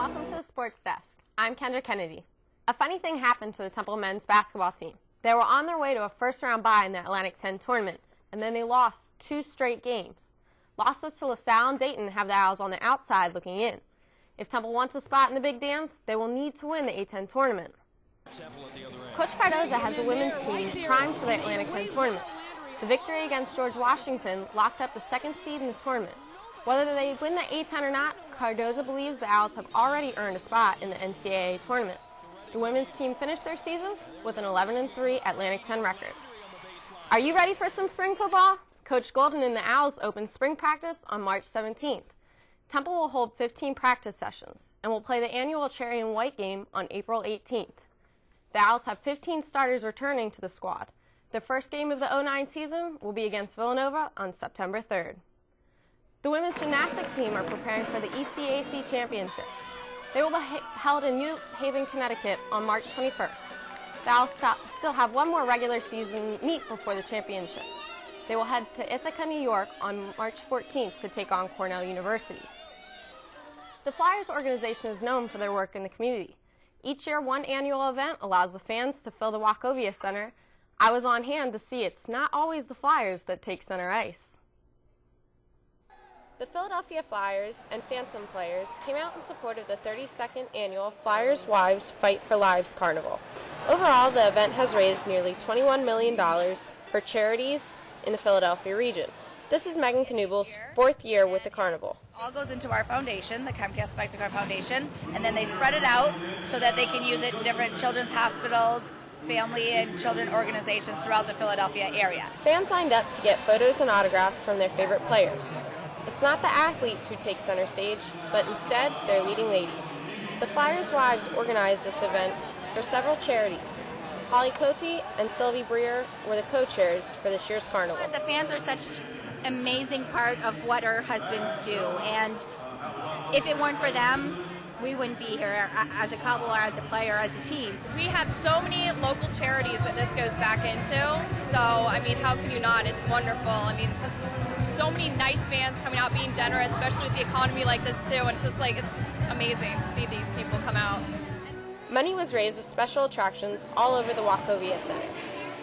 Welcome to the Sports Desk. I'm Kendra Kennedy. A funny thing happened to the Temple men's basketball team. They were on their way to a first-round bye in the Atlantic 10 tournament, and then they lost 2 straight games. Losses to LaSalle and Dayton have the Owls on the outside looking in. If Temple wants a spot in the big dance, they will need to win the A10 tournament. Coach Cardoza has the women's team primed for the Atlantic 10 tournament. The victory against George Washington locked up the 2nd seed in the tournament. Whether they win the A10 or not, Cardoza believes the Owls have already earned a spot in the NCAA tournament. The women's team finished their season with an 11-3 Atlantic 10 record. Are you ready for some spring football? Coach Golden and the Owls open spring practice on March 17th. Temple will hold 15 practice sessions and will play the annual Cherry and White game on April 18th. The Owls have 15 starters returning to the squad. The first game of the 09 season will be against Villanova on September 3rd. The women's gymnastics team are preparing for the ECAC championships. They will be held in New Haven, Connecticut on March 21st. The Owls still have one more regular season meet before the championships. They will head to Ithaca, New York on March 14th to take on Cornell University. The Flyers organization is known for their work in the community. Each year, one annual event allows the fans to fill the Wachovia Center. I was on hand to see it's not always the Flyers that take center ice. The Philadelphia Flyers and Phantom players came out in support of the 32nd annual Flyers Wives Fight for Lives Carnival. Overall, the event has raised nearly $21 million for charities in the Philadelphia region. This is Megan Knubel's 4th year with the carnival. All goes into our foundation, the Comcast Spectacor Foundation, and then they spread it out so that they can use it in different children's hospitals, family and children organizations throughout the Philadelphia area. Fans signed up to get photos and autographs from their favorite players. It's not the athletes who take center stage, but instead their leading ladies. The Flyers Wives organized this event for several charities. Holly Cote and Sylvie Breer were the co-chairs for this year's carnival. The fans are such an amazing part of what our husbands do, and if it weren't for them, we wouldn't be here as a couple or as a player, as a team. We have so many local charities that this goes back into, so I mean, how can you not? It's wonderful. I mean, it's just so many nice fans coming out, being generous, especially with the economy like this too, and it's just amazing to see these people come out. Money was raised with special attractions all over the Wachovia Center.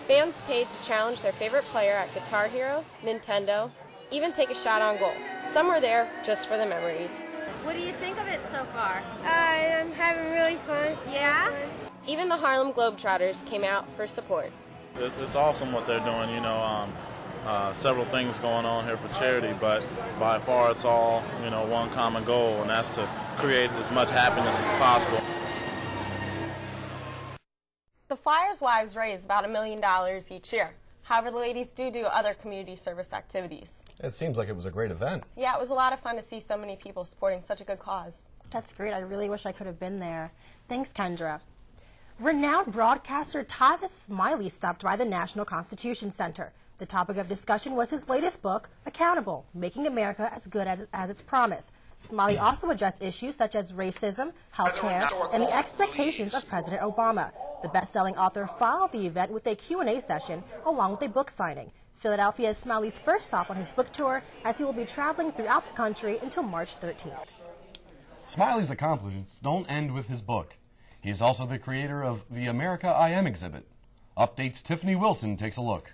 Fans paid to challenge their favorite player at Guitar Hero, Nintendo, even take a shot on goal. Some were there just for the memories. What do you think of it so far? I'm having really fun. Yeah? Even the Harlem Globetrotters came out for support. It's awesome what they're doing, you know, several things going on here for charity, but by far it's all, you know, one common goal, and that's to create as much happiness as possible. The Flyers Wives raise about $1 million each year. However, the ladies do other community service activities. It seems like it was a great event. Yeah, it was a lot of fun to see so many people supporting such a good cause. That's great. I really wish I could have been there. Thanks, Kendra. Renowned broadcaster Tavis Smiley stopped by the National Constitution Center. The topic of discussion was his latest book, Accountable, Making America as Good as Its Promise. Smiley also addressed issues such as racism, health care, and the expectations of President Obama. The best-selling author followed the event with a Q&A session along with a book signing. Philadelphia is Smiley's first stop on his book tour, as he will be traveling throughout the country until March 13th. Smiley's accomplishments don't end with his book. He is also the creator of the America I Am exhibit. Updates Tiffany Wilson takes a look.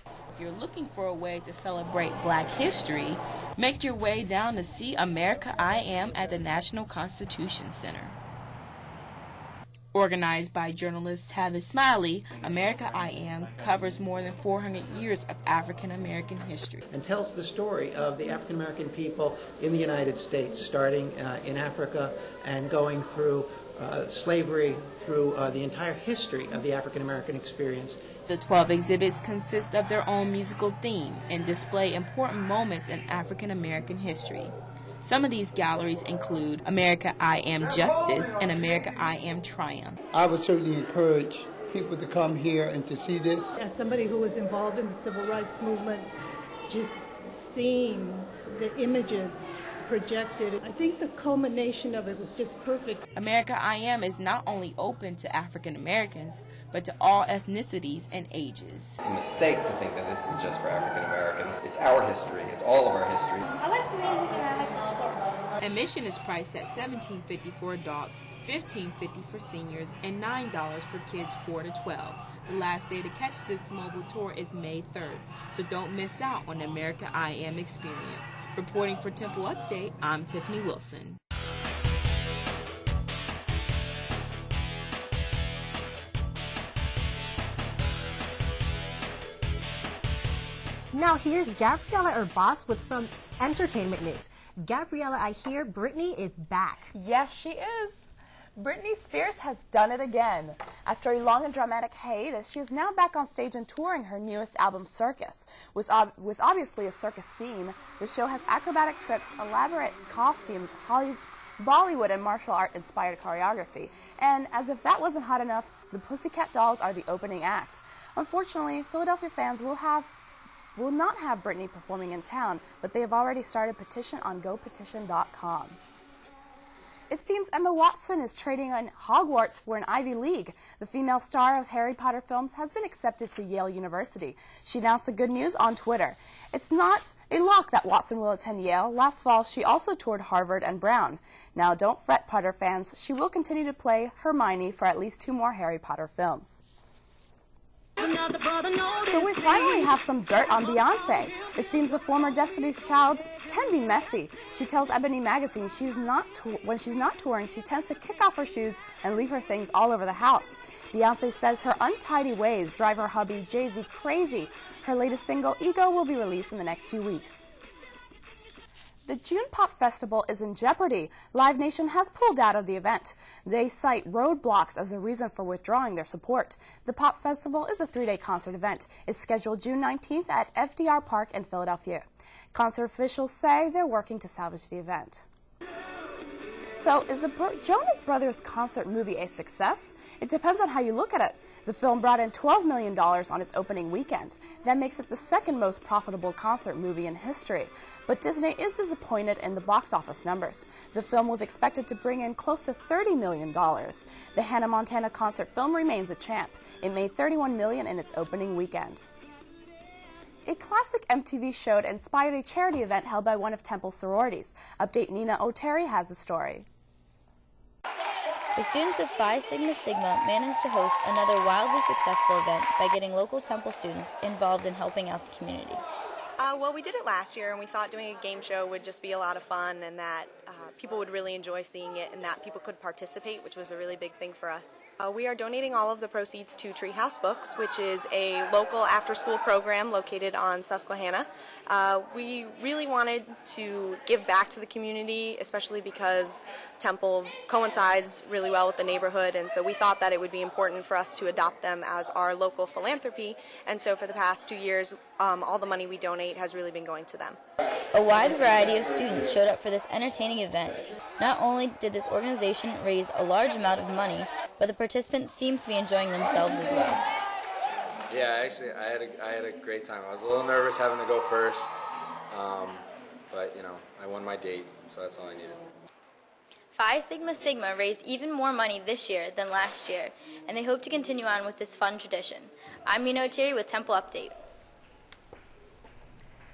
If you're looking for a way to celebrate Black history, make your way down to see America I Am at the National Constitution Center. Organized by journalist Tavis Smiley, America I Am covers more than 400 years of African American history. And tells the story of the African American people in the United States, starting in Africa and going through slavery, through the entire history of the African American experience. The 12 exhibits consist of their own musical theme and display important moments in African American history. Some of these galleries include America I Am Justice and America I Am Triumph. I would certainly encourage people to come here and to see this. As somebody who was involved in the civil rights movement, just seeing the images projected, I think the culmination of it was just perfect. America I Am is not only open to African Americans, but to all ethnicities and ages. It's a mistake to think that this is just for African Americans. It's our history. It's all of our history. I like the music and I like the sports. Admission is priced at $17.50 for adults, $15.50 for seniors, and $9 for kids 4 to 12. The last day to catch this mobile tour is May 3rd, so don't miss out on the America I Am experience. Reporting for Temple Update, I'm Tiffany Wilson. Now here's Gabriella Urbas with some entertainment news. Gabriella, I hear Britney is back. Yes, she is. Britney Spears has done it again. After a long and dramatic hiatus, she is now back on stage and touring her newest album, Circus. With obviously a circus theme, the show has acrobatic trips, elaborate costumes, Bollywood and martial art inspired choreography. And as if that wasn't hot enough, the Pussycat Dolls are the opening act. Unfortunately, Philadelphia fans will not have Britney performing in town, but they have already started a petition on gopetition.com. It seems Emma Watson is trading on Hogwarts for an Ivy League. The female star of Harry Potter films has been accepted to Yale University. She announced the good news on Twitter. It's not a lock that Watson will attend Yale. Last fall, she also toured Harvard and Brown. Now, don't fret, Potter fans. She will continue to play Hermione for at least 2 more Harry Potter films. So we finally have some dirt on Beyonce. It seems the former Destiny's Child can be messy. She tells Ebony Magazine when she's not touring, she tends to kick off her shoes and leave her things all over the house. Beyonce says her untidy ways drive her hubby Jay-Z crazy. Her latest single, Ego, will be released in the next few weeks. The June Pop Festival is in jeopardy. Live Nation has pulled out of the event. They cite roadblocks as a reason for withdrawing their support. The Pop Festival is a 3-day concert event. It's scheduled June 19th at FDR Park in Philadelphia. Concert officials say they're working to salvage the event. So, is the Jonas Brothers concert movie a success? It depends on how you look at it. The film brought in $12 million on its opening weekend. That makes it the second most profitable concert movie in history. But Disney is disappointed in the box office numbers. The film was expected to bring in close to $30 million. The Hannah Montana concert film remains a champ. It made $31 million in its opening weekend. A classic MTV show inspired a charity event held by one of Temple's sororities. Update Nina O'Terry has a story. The students of Phi Sigma Sigma managed to host another wildly successful event by getting local Temple students involved in helping out the community. Well, we did it last year, and we thought doing a game show would just be a lot of fun, and that people would really enjoy seeing it, and that people could participate, which was a really big thing for us. We are donating all of the proceeds to Treehouse Books, which is a local after-school program located on Susquehanna. We really wanted to give back to the community, especially because Temple coincides really well with the neighborhood, and so we thought that it would be important for us to adopt them as our local philanthropy, and so for the past 2 years, all the money we donate has really been going to them. A wide variety of students showed up for this entertaining event. Not only did this organization raise a large amount of money, but the participants seemed to be enjoying themselves as well. Yeah, actually, I had a great time. I was a little nervous having to go first, but, you know, I won my date, so that's all I needed. Phi Sigma Sigma raised even more money this year than last year, and they hope to continue on with this fun tradition. I'm Nina O'Terry with Temple Update.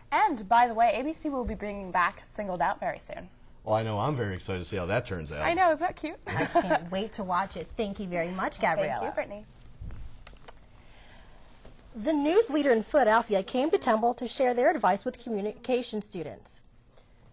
And, by the way, ABC will be bringing back Singled Out very soon. Well, I know I'm very excited to see how that turns out. I know, is that cute? I can't wait to watch it. Thank you very much, Gabriella. Thank you, Brittany. The news leader in Philadelphia came to Temple to share their advice with communication students.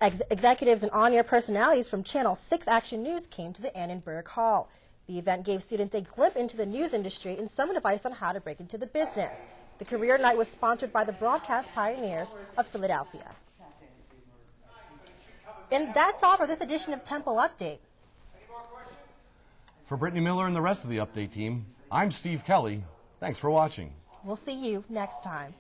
Executives and on-air personalities from Channel 6 Action News came to the Annenberg Hall. The event gave students a glimpse into the news industry and some advice on how to break into the business. The career night was sponsored by the Broadcast Pioneers of Philadelphia. And that's all for this edition of Temple Update. For Brittany Miller and the rest of the Update team, I'm Steve Kelly. Thanks for watching. We'll see you next time.